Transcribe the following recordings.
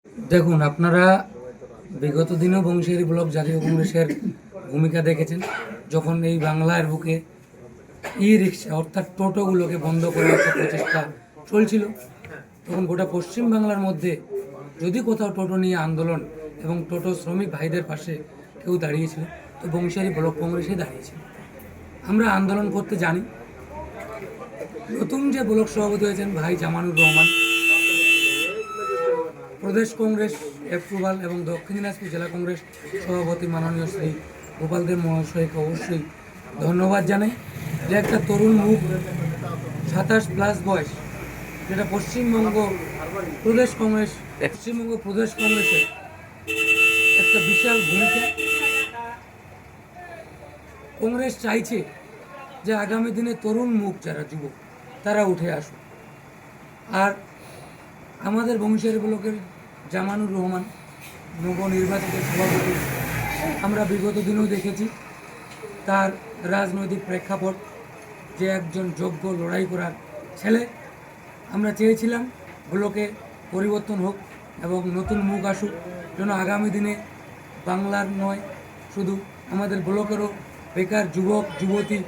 দেখুন, আপনারা বিগত দিনেও বংশিয়ারি ব্লক জাতীয় কংগ্রেসের ভূমিকা দেখেছেন। যখন এই বাংলার বুকে ই রিক্সা অর্থাৎ টোটোগুলোকে বন্ধ করার একটা প্রচেষ্টা চলছিল, তখন গোটা পশ্চিম বাংলার মধ্যে যদি কোথাও টোটো নিয়ে আন্দোলন এবং টোটো শ্রমিক ভাইদের পাশে কেউ দাঁড়িয়েছিল, তো বংশিয়ারি ব্লক কংগ্রেসে দাঁড়িয়েছিল। আমরা আন্দোলন করতে জানি। নতুন যে ব্লক সভাপতি হয়েছেন ভাই জামানুর রহমান, প্রদেশ কংগ্রেস অ্যাপ্রুভাল এবং দক্ষিণ দিনাজপুর জেলা কংগ্রেস সভাপতি মাননীয় শ্রী গোপাল দেব মহাশয়কে অবশ্যই ধন্যবাদ জানাই যে একটা তরুণ মুখ, 27+ বয়স, যেটা পশ্চিমবঙ্গ প্রদেশ কংগ্রেসের একটা বিশাল ভূমিকা। কংগ্রেস চাইছে যে আগামী দিনে তরুণ মুখ যারা যুবক তারা উঠে আসুক। আর আমাদের বংশিয়ারি ব্লকের জামানুর রহমান নবনির্বাচিত সভাপতি, আমরা বিগত দিনেও দেখেছি তার রাজনৈতিক প্রেক্ষাপট, যে একজন যোগ্য লড়াই করার ছেলে। আমরা চেয়েছিলাম ব্লকে পরিবর্তন হোক এবং নতুন মুখ আসুক, যেন আগামী দিনে বাংলার নয় শুধু আমাদের ব্লকেরও বেকার যুবক যুবতী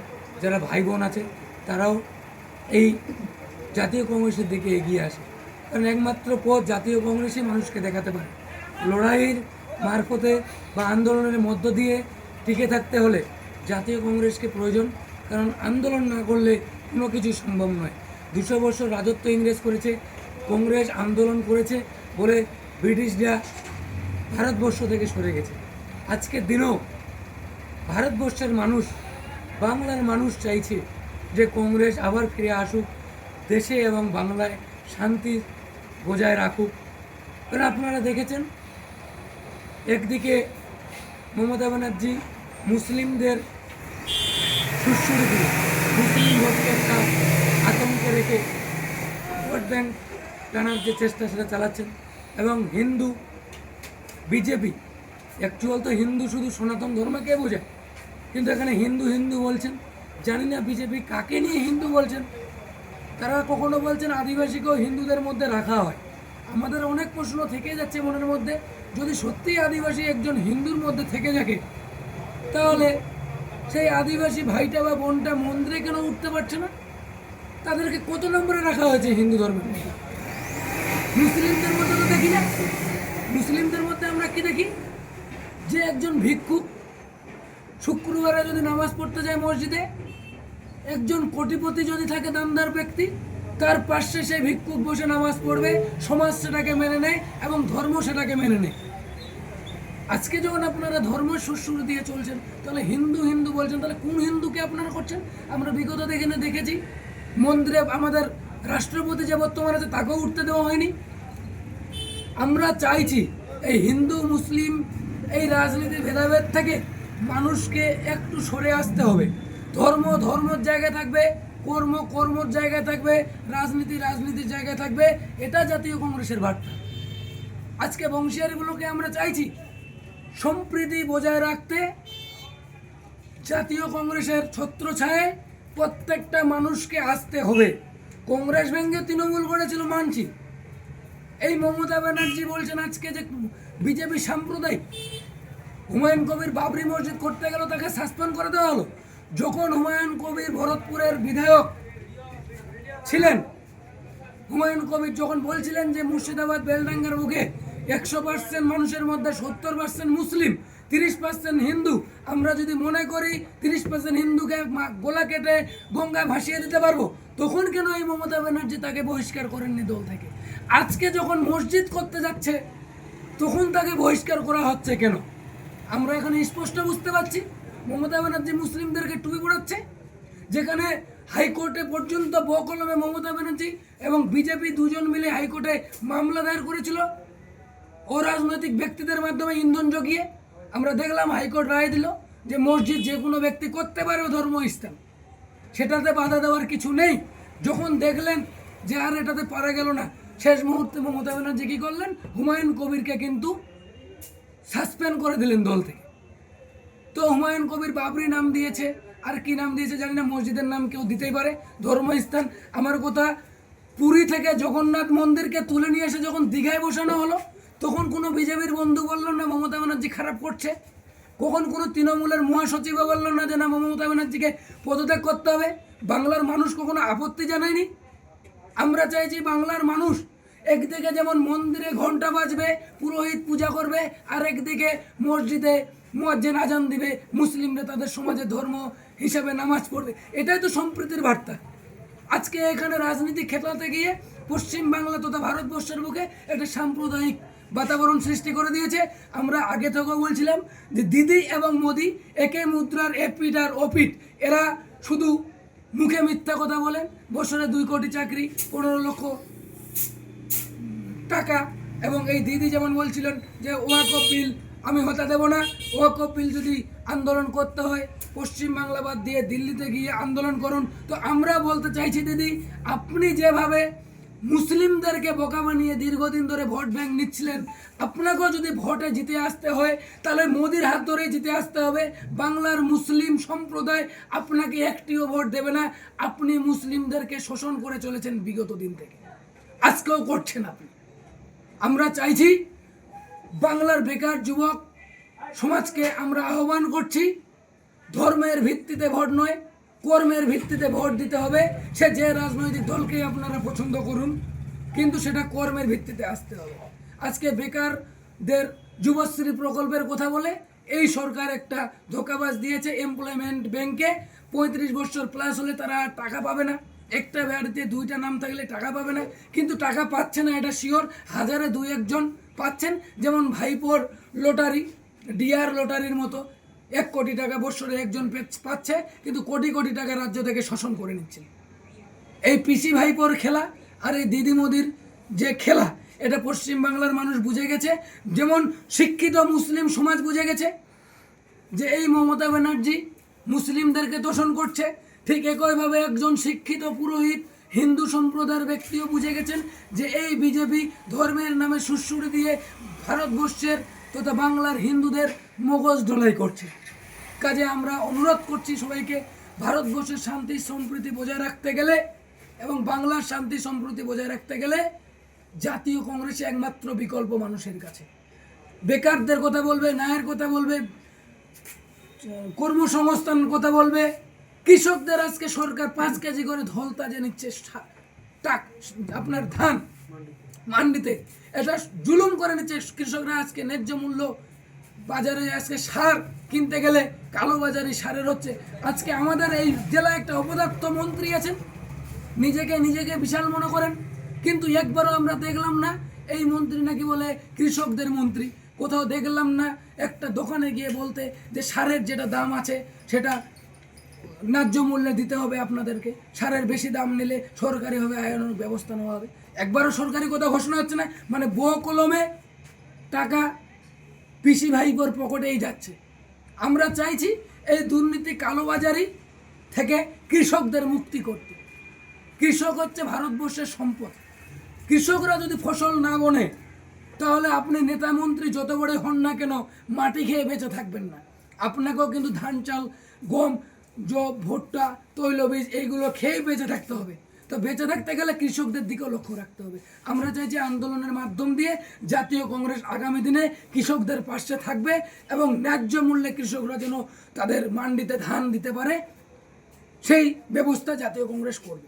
যারা ভাই বোন আছে তারাও এই জাতীয় কংগ্রেসের দিকে এগিয়ে আসে। কারণ একমাত্র পথ জাতীয় কংগ্রেসই মানুষকে দেখাতে পারে। লড়াইয়ের মারফতে বা আন্দোলনের মধ্য দিয়ে টিকে থাকতে হলে জাতীয় কংগ্রেসকে প্রয়োজন। কারণ আন্দোলন না করলে কোনো কিছু সম্ভব নয়। 200 বছর রাজত্ব ইংরেজ করেছে, কংগ্রেস আন্দোলন করেছে বলে ব্রিটিশরা ভারতবর্ষ থেকে সরে গেছে। আজকের দিনেও ভারতবর্ষের মানুষ, বাংলার মানুষ চাইছে যে কংগ্রেস আবার ফিরে আসুক, দেশে এবং বাংলায় শান্তি বজায় রাখুক। কারণ আপনারা দেখেছেন, একদিকে মমতা ব্যানার্জি মুসলিমদের সুশ্রুতি দিয়ে মুসলিম ভোটকে একটা আতঙ্কে রেখে ভোট ব্যাংক টানার যে চেষ্টা সেটা চালাচ্ছেন। এবং হিন্দু বিজেপি, অ্যাকচুয়াল তো হিন্দু শুধু সনাতন ধর্মকে বোঝায়, কিন্তু এখানে হিন্দু হিন্দু বলছেন। জানি না বিজেপি কাকে নিয়ে হিন্দু বলছেন। তারা কখনো বলছেন আদিবাসীকেও হিন্দুদের মধ্যে রাখা হয়। আমাদের অনেক প্রশ্ন থেকে যাচ্ছে মনের মধ্যে, যদি সত্যিই আদিবাসী একজন হিন্দুর মধ্যে থেকে থাকে, তাহলে সেই আদিবাসী ভাইটা বা বোনটা মন্দিরে কেন উঠতে পারছে না? তাদেরকে কত নম্বরে রাখা হয়েছে হিন্দু ধর্মের মধ্যে? মুসলিমদের মধ্যে তো দেখি না। মুসলিমদের মধ্যে আমরা কি দেখি? যে একজন ভিক্ষুক শুক্রবারে যদি নামাজ পড়তে যায় মসজিদে, একজন কোটিপতি যদি থাকে, দামদার ব্যক্তি, তার পাশে সেই ভিক্ষুক বসে নামাজ পড়বে, সমাজ সেটাকে মেনে নেয় এবং ধর্ম সেটাকে মেনে নেয়। আজকে যখন আপনারা ধর্ম সুশ্রুতি দিয়ে চলছেন, তাহলে হিন্দু হিন্দু বলছেন, তাহলে কোন হিন্দুকে আপনারা করছেন? আমরা বিগত দেখেছি মন্দিরে আমাদের রাষ্ট্রপতি যে বর্তমানে আছে তাকেও উঠতে দেওয়া হয়নি। আমরা চাইছি এই হিন্দু মুসলিম এই রাজনীতির ভেদাভেদ থেকে মানুষকে একটু সরে আসতে হবে। ধর্ম ধর্মের জায়গায় থাকবে, কর্ম কর্মর জায়গায় থাকবে, রাজনীতি রাজনীতির জায়গায় থাকবে। এটা জাতীয় কংগ্রেসের বার্তা। আজকে বংশিয়ারি ব্লকে আমরা চাইছি সম্প্রীতি বজায় রাখতে জাতীয় কংগ্রেসের ছত্রছায়ায় প্রত্যেকটা মানুষকে আসতে হবে। কংগ্রেস ভেঙে তৃণমূল করেছিল মানছি। এই মমতা ব্যানার্জি বলছেন আজকে যে বিজেপি সাম্প্রদায়িক। হুমায়ুন কবির বাবরি মসজিদ করতে গেল, তাকে সাসপেন্ড করে দেওয়া হলো। যখন হুমায়ুন কবির ভরতপুরের বিধায়ক ছিলেন, হুমায়ুন কবির যখন বলছিলেন যে মুর্শিদাবাদ বেলডাঙ্গার বুকে 100% মানুষের মধ্যে 70% মুসলিম, 30% হিন্দু, আমরা যদি মনে করি 30% হিন্দুকে গোলা কেটে গঙ্গায় ভাসিয়ে দিতে পারবো, তখন কেন এই মমতা ব্যানার্জি তাকে বহিষ্কার করেননি দল থেকে? আজকে যখন মসজিদ করতে যাচ্ছে তখন তাকে বহিষ্কার করা হচ্ছে কেন? আমরা এখন স্পষ্ট বুঝতে পারছি মমতা ব্যানার্জি মুসলিমদেরকে টুপি পড়াচ্ছে। যেখানে হাইকোর্টে পর্যন্ত বকলমে মমতা ব্যানার্জি এবং বিজেপি দুজন মিলে হাইকোর্টে মামলা দায়ের করেছিল অরাজনৈতিক ব্যক্তিদের মাধ্যমে ইন্ধন জগিয়ে। আমরা দেখলাম হাইকোর্ট রায় দিল যে মসজিদ যে কোনো ব্যক্তি করতে পারে ধর্ম ইসলাম, সেটাতে বাধা দেওয়ার কিছু নেই। যখন দেখলেন যে আর এটাতে পারা গেল না, শেষ মুহূর্তে মমতা ব্যানার্জি কী করলেন? হুমায়ুন কবিরকে কিন্তু সাসপেন্ড করে দিলেন দল থেকে। তো হুমায়ুন কবির বাবরি নাম দিয়েছে, আর কি নাম দিয়েছে জানি না, মসজিদের নাম কেউ দিতেই পারে, ধর্মস্থান। আমার কথা, পুরী থেকে জগন্নাথ মন্দিরকে তুলে নিয়ে এসে যখন দীঘায় বসানো হলো, তখন কোনো বিজেপির বন্ধু বলল না মমতা ব্যানার্জি খারাপ করছে, কখন কোনো তৃণমূলের মহাসচিব বলল না যে না মমতা ব্যানার্জিকে পদত্যাগ করতে হবে। বাংলার মানুষ কখনো আপত্তি জানায়নি। আমরা চাইছি বাংলার মানুষ একদিকে যেমন মন্দিরে ঘন্টা বাজবে, পুরোহিত পূজা করবে, আর একদিকে মসজিদে মুয়াজ্জিন আজান দিবে, মুসলিমরা তাদের সমাজের ধর্ম হিসাবে নামাজ পড়বে। এটাই তো সম্প্রীতির বার্তা। আজকে এখানে রাজনীতি খেলাতে গিয়ে পশ্চিম বাংলা তথা ভারতবর্ষের বুকে একটা সাম্প্রদায়িক বাতাবরণ সৃষ্টি করে দিয়েছে। আমরা আগে থেকেও বলছিলাম যে দিদি এবং মোদি একে মুদ্রার এপিট আর ওপিট। এরা শুধু মুখে মিথ্যা কথা বলেন, বছরে 2 কোটি চাকরি, 15 লক্ষ টাকা। এবং এই দিদি যেমন বলছিলেন যে ওয়াকফ বিল আমি হতে দেব না, ওয়াকফ বিল যদি আন্দোলন করতে হয় পশ্চিম বাংলা বাদ দিয়ে দিল্লিতে গিয়ে আন্দোলন করুন। তো আমরা বলতে চাইছি দিদি, আপনি যেভাবে মুসলিমদেরকে বোকা বানিয়ে দীর্ঘদিন ধরে ভোট ব্যাংক নিচ্ছিলেন, আপনাকেও যদি ভোটে জিতে আসতে হয় তাহলে মোদির হাত ধরে জিতে আসতে হবে। বাংলার মুসলিম সম্প্রদায় আপনাকে একটিও ভোট দেবে না। আপনি মুসলিমদেরকে শোষণ করে চলেছেন বিগত দিন থেকে, আজকেও করছেন আপনি। আমরা চাইছি বাংলার বেকার যুবক সমাজকে আমরা আহ্বান করছি, ধর্মের ভিত্তিতে ভোট নয়, কর্মের ভিত্তিতে ভোট দিতে হবে। সে যে রাজনৈতিক দলকেই আপনারা পছন্দ করুন, কিন্তু সেটা কর্মের ভিত্তিতে আসতে হবে। আজকে বেকারদের যুবশ্রী প্রকল্পের কথা বলে এই সরকার একটা ধোঁকাবাজ দিয়েছে এমপ্লয়মেন্ট ব্যাংকে। 35 বছর প্লাস হলে তারা টাকা পাবে না, একটা বাড়িতে 2টা নাম থাকলে টাকা পাবে না, কিন্তু টাকা পাচ্ছে না এটা শিওর। হাজারে 2-1 জন পাচ্ছেন, যেমন ভাইপোর লটারি, ডিআর লটারির মতো 1 কোটি টাকা বছরে একজন পাচ্ছে, কিন্তু কোটি কোটি টাকা রাজ্য থেকে শোষণ করে নিচ্ছে। এই পিসি ভাইপোর খেলা আর এই দিদি মোদির যে খেলা, এটা পশ্চিম বাংলার মানুষ বুঝে গেছে। যেমন শিক্ষিত মুসলিম সমাজ বুঝে গেছে যে এই মমতা ব্যানার্জি মুসলিমদেরকে তোষণ করছে, ঠিক একইভাবে একজন শিক্ষিত পুরোহিত হিন্দু সম্প্রদায়ের ব্যক্তিও বুঝে গেছেন যে এই বিজেপি ধর্মের নামে সুড়সুড়ি দিয়ে ভারতবর্ষের তথা বাংলার হিন্দুদের মগজ ধোলাই করছে। কাজে আমরা অনুরোধ করছি সবাইকে, ভারতবর্ষের শান্তি সম্প্রীতি বজায় রাখতে গেলে এবং বাংলার শান্তি সম্প্রীতি বজায় রাখতে গেলে জাতীয় কংগ্রেসে একমাত্র বিকল্প মানুষের কাছে। বেকারদের কথা বলবে, ন্যায়ের কথা বলবে, কর্মসংস্থান কথা বলবে। কৃষকদের আজকে সরকার 5 কেজি করে ধলতাজে নিচ্ছে আপনার ধান মান্ডিতে, এটা জুলুম করে নিচ্ছে। কৃষকরা আজকে ন্যায্য মূল্য বাজারে আজকে সার কিনতে গেলে কালোবাজারি সারের হচ্ছে। আজকে আমাদের এই জেলায় একটা অপদার্থ মন্ত্রী আছেন, নিজেকে বিশাল মনে করেন, কিন্তু একবারও আমরা দেখলাম না এই মন্ত্রী নাকি বলে কৃষকদের মন্ত্রী। কোথাও দেখলাম না একটা দোকানে গিয়ে বলতে যে সারের যেটা দাম আছে সেটা ন্যায্য মূল্যে দিতে হবে আপনাদেরকে, সারের বেশি দাম নিলে সরকারিভাবে আইনানুগ ব্যবস্থা নেওয়া হবে। একবারও সরকারি কথা ঘোষণা হচ্ছে না, মানে বো কলমে টাকা পিসি ভাইপোর পকেটেই যাচ্ছে। আমরা চাইছি এই দুর্নীতি কালোবাজারি থেকে কৃষকদের মুক্তি করতে। কৃষক হচ্ছে ভারতবর্ষের সম্পদ। কৃষকরা যদি ফসল না বনে তাহলে আপনি নেতা মন্ত্রী যত বড় হন না কেন মাটি খেয়ে বেঁচে থাকবেন না। আপনাকেও কিন্তু ধান, চাল, গম, জব, ভুট্টা, তৈলবীজ এইগুলো খেয়ে বেঁচে থাকতে হবে। তো বেঁচে থাকতে গেলে কৃষকদের দিকেও লক্ষ্য রাখতে হবে। আমরা চাইছি আন্দোলনের মাধ্যম দিয়ে জাতীয় কংগ্রেস আগামী দিনে কৃষকদের পাশে থাকবে এবং ন্যায্য মূল্যে কৃষকরা যেন তাদের মান্ডিতে ধান দিতে পারে সেই ব্যবস্থা জাতীয় কংগ্রেস করবে।